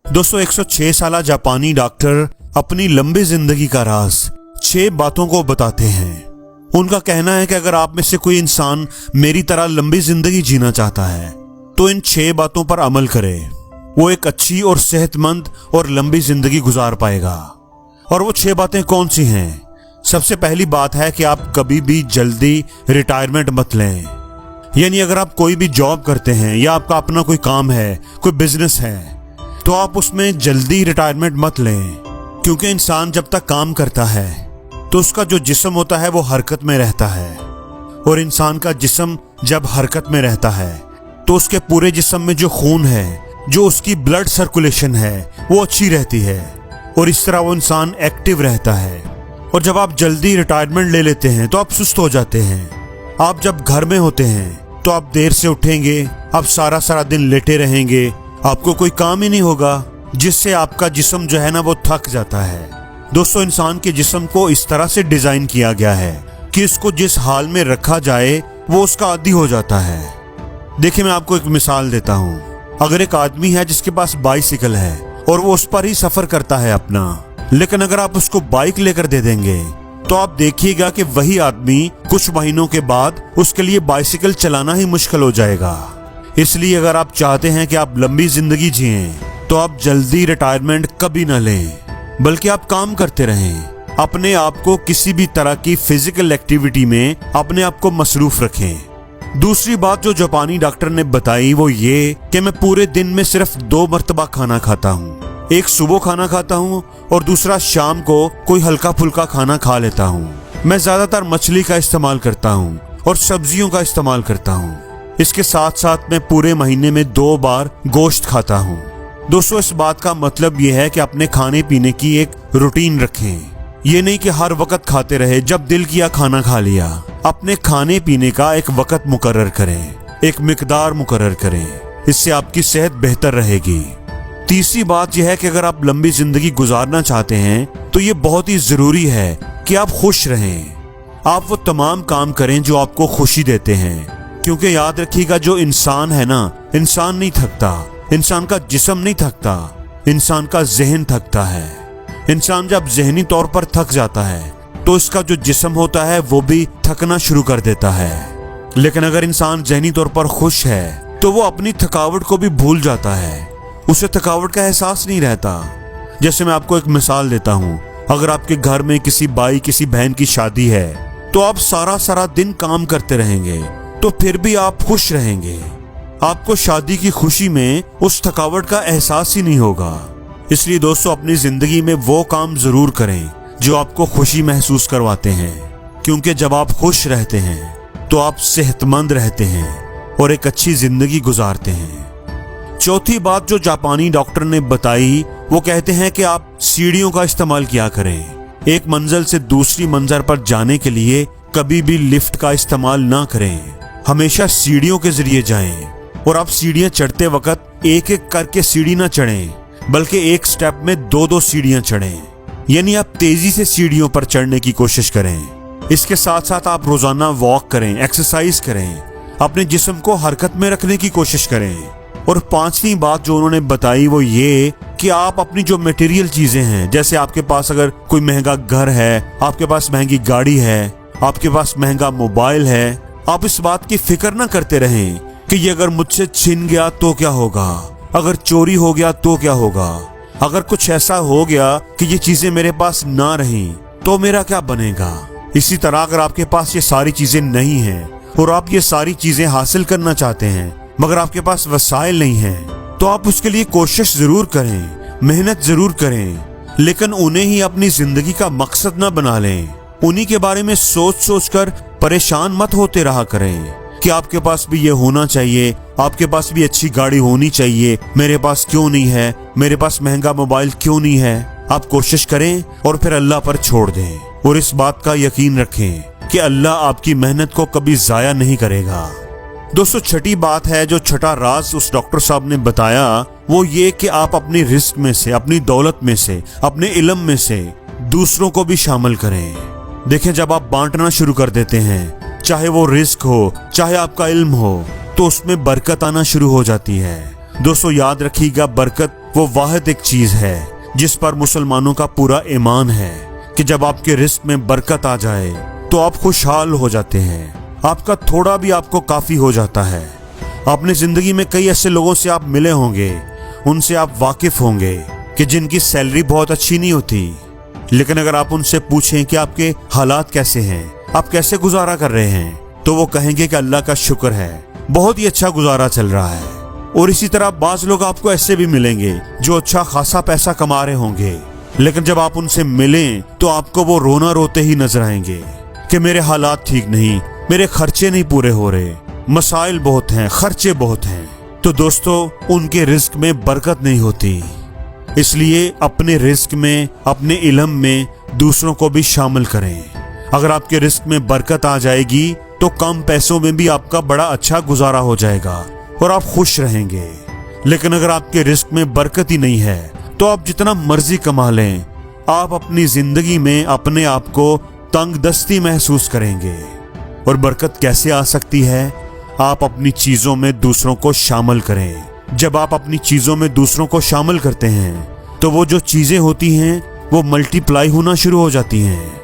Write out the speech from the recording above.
दोस्तों 106 साला जापानी डॉक्टर अपनी लंबी जिंदगी का राज 6 बातों को बताते हैं। उनका कहना है कि अगर आप में से कोई इंसान मेरी तरह लंबी जिंदगी जीना चाहता है तो इन 6 बातों पर अमल करे, वो एक अच्छी और सेहतमंद और लंबी जिंदगी गुजार पाएगा। और वो 6 बातें कौन सी हैं? सबसे पहली बात है कि आप कभी भी जल्दी रिटायरमेंट मत लें। यानी अगर आप कोई भी जॉब करते हैं या आपका अपना कोई काम है, कोई बिजनेस है, तो आप उसमें जल्दी रिटायरमेंट मत लें, क्योंकि इंसान जब तक काम करता है तो उसका जो जिस्म होता है वो हरकत में रहता है, और इंसान का जिस्म जब हरकत में रहता है तो उसके पूरे जिस्म में जो खून है, जो उसकी ब्लड सर्कुलेशन है, वो अच्छी रहती है और इस तरह वो इंसान एक्टिव रहता है। और जब आप जल्दी रिटायरमेंट ले लेते हैं तो आप सुस्त हो जाते हैं। आप जब घर में होते हैं तो आप देर से उठेंगे, आप सारा दिन लेटे रहेंगे, आपको कोई काम ही नहीं होगा, जिससे आपका जिस्म जो है ना वो थक जाता है। दोस्तों इंसान के जिस्म को इस तरह से डिजाइन किया गया है कि इसको जिस हाल में रखा जाए वो उसका आदी हो जाता है। देखिए मैं आपको एक मिसाल देता हूँ। अगर एक आदमी है जिसके पास बाइसिकल है और वो उस पर ही सफर करता है अपना, लेकिन अगर आप उसको बाइक लेकर दे देंगे तो आप देखिएगा कि वही आदमी कुछ महीनों के बाद उसके लिए बाइसिकल चलाना ही मुश्किल हो जाएगा। इसलिए अगर आप चाहते हैं कि आप लंबी जिंदगी जिएं तो आप जल्दी रिटायरमेंट कभी ना लें, बल्कि आप काम करते रहें। अपने आप को किसी भी तरह की फिजिकल एक्टिविटी में अपने आप को मसरूफ रखें। दूसरी बात जो जापानी डॉक्टर ने बताई वो ये कि मैं पूरे दिन में सिर्फ 2 मर्तबा खाना खाता हूँ। एक सुबह खाना खाता हूँ और दूसरा शाम को कोई हल्का फुल्का खाना खा लेता हूँ। मैं ज्यादातर मछली का इस्तेमाल करता हूँ और सब्जियों का इस्तेमाल करता हूँ। इसके साथ साथ मैं पूरे महीने में 2 बार गोश्त खाता हूँ। दोस्तों इस बात का मतलब ये है कि अपने खाने पीने की एक रूटीन रखें। ये नहीं कि हर वक्त खाते रहे, जब दिल किया खाना खा लिया। अपने खाने पीने का एक वक्त मुकर्रर करें, एक मिकदार मुकर्रर करें, इससे आपकी सेहत बेहतर रहेगी। तीसरी बात यह है कि अगर आप लंबी जिंदगी गुजारना चाहते हैं तो ये बहुत ही जरूरी है कि आप खुश रहें। आप वो तमाम काम करें जो आपको खुशी देते हैं, क्योंकि याद रखिएगा जो इंसान है ना, इंसान नहीं थकता, इंसान का जिस्म नहीं थकता, इंसान का ज़हन थकता है। इंसान जब ज़हनी तौर पर थक जाता है तो इसका जो जिस्म होता है वो भी थकना शुरू कर देता है। लेकिन अगर इंसान ज़हनी तौर पर खुश है तो वो अपनी थकावट को भी भूल जाता है, उसे थकावट का एहसास नहीं रहता। जैसे मैं आपको एक मिसाल देता हूँ। अगर आपके घर में किसी भाई किसी बहन की शादी है तो आप सारा दिन काम करते रहेंगे तो फिर भी आप खुश रहेंगे। आपको शादी की खुशी में उस थकावट का एहसास ही नहीं होगा। इसलिए दोस्तों अपनी जिंदगी में वो काम जरूर करें जो आपको खुशी महसूस करवाते हैं, क्योंकि जब आप खुश रहते हैं तो आप सेहतमंद रहते हैं और एक अच्छी जिंदगी गुजारते हैं। चौथी बात जो जापानी डॉक्टर ने बताई वो कहते हैं कि आप सीढ़ियों का इस्तेमाल किया करें। एक मंजिल से दूसरी मंजिल पर जाने के लिए कभी भी लिफ्ट का इस्तेमाल ना करें, हमेशा सीढ़ियों के जरिए जाएं। और आप सीढ़ियां चढ़ते वक्त एक एक करके सीढ़ी ना चढ़ें, बल्कि एक स्टेप में 2-2 सीढ़ियां चढ़ें। यानी आप तेजी से सीढ़ियों पर चढ़ने की कोशिश करें। इसके साथ साथ आप रोजाना वॉक करें, एक्सरसाइज करें, अपने जिस्म को हरकत में रखने की कोशिश करें। और 5वीं बात जो उन्होंने बताई वो ये कि आप अपनी जो मटेरियल चीजें हैं, जैसे आपके पास अगर कोई महंगा घर है, आपके पास महंगी गाड़ी है, आपके पास महंगा मोबाइल है, आप इस बात की फिक्र ना करते रहें कि ये अगर मुझसे छिन गया तो क्या होगा, अगर चोरी हो गया तो क्या होगा, अगर कुछ ऐसा हो गया कि ये चीजें मेरे पास ना रहीं तो मेरा क्या बनेगा। इसी तरह अगर आपके पास ये सारी चीजें नहीं हैं और आप ये सारी चीजें हासिल करना चाहते हैं मगर आपके पास वसाइल नहीं हैं, तो आप उसके लिए कोशिश जरूर करें, मेहनत जरूर करें, लेकिन उन्हें ही अपनी जिंदगी का मकसद ना बना लें। उन्हीं के बारे में सोच कर परेशान मत होते रहा करें कि आपके पास भी ये होना चाहिए, आपके पास भी अच्छी गाड़ी होनी चाहिए, मेरे पास क्यों नहीं है, मेरे पास महंगा मोबाइल क्यों नहीं है। आप कोशिश करें और फिर अल्लाह पर छोड़ दें, और इस बात का यकीन रखें कि अल्लाह आपकी मेहनत को कभी जाया नहीं करेगा। दोस्तों 6ठी बात है, जो 6ठा राज उस डॉक्टर साहब ने बताया वो ये कि आप अपनी रिस्क में से, अपनी दौलत में से, अपने इल्म में से दूसरों को भी शामिल करें। देखें जब आप बांटना शुरू कर देते हैं, चाहे वो रिस्क हो चाहे आपका इल्म हो, तो उसमें बरकत आना शुरू हो जाती है। दोस्तों याद रखिएगा, बरकत वो वाहिद एक चीज है जिस पर मुसलमानों का पूरा ईमान है कि जब आपके रिस्क में बरकत आ जाए तो आप खुशहाल हो जाते हैं। आपका थोड़ा भी आपको काफी हो जाता है। अपनी जिंदगी में कई ऐसे लोगों से आप मिले होंगे, उनसे आप वाकिफ होंगे कि जिनकी सैलरी बहुत अच्छी नहीं होती, लेकिन अगर आप उनसे पूछें कि आपके हालात कैसे हैं, आप कैसे गुजारा कर रहे हैं, तो वो कहेंगे कि अल्लाह का शुक्र है, बहुत ही अच्छा गुजारा चल रहा है। और इसी तरह बाज लोग आपको ऐसे भी मिलेंगे जो अच्छा खासा पैसा कमा रहे होंगे, लेकिन जब आप उनसे मिलें तो आपको वो रोना रोते ही नजर आएंगे कि मेरे हालात ठीक नहीं, मेरे खर्चे नहीं पूरे हो रहे, मसाइल बहुत हैं, खर्चे बहुत हैं। तो दोस्तों, उनके रिस्क में बरकत नहीं होती। इसलिए अपने रिस्क में, अपने इल्म में दूसरों को भी शामिल करें। अगर आपके रिस्क में बरकत आ जाएगी तो कम पैसों में भी आपका बड़ा अच्छा गुजारा हो जाएगा और आप खुश रहेंगे। लेकिन अगर आपके रिस्क में बरकत ही नहीं है तो आप जितना मर्जी कमा लें, आप अपनी जिंदगी में अपने आप को तंग दस्ती महसूस करेंगे। और बरकत कैसे आ सकती है? आप अपनी चीजों में दूसरों को शामिल करें। जब आप अपनी चीजों में दूसरों को शामिल करते हैं तो वो जो चीजें होती हैं वो मल्टीप्लाई होना शुरू हो जाती हैं।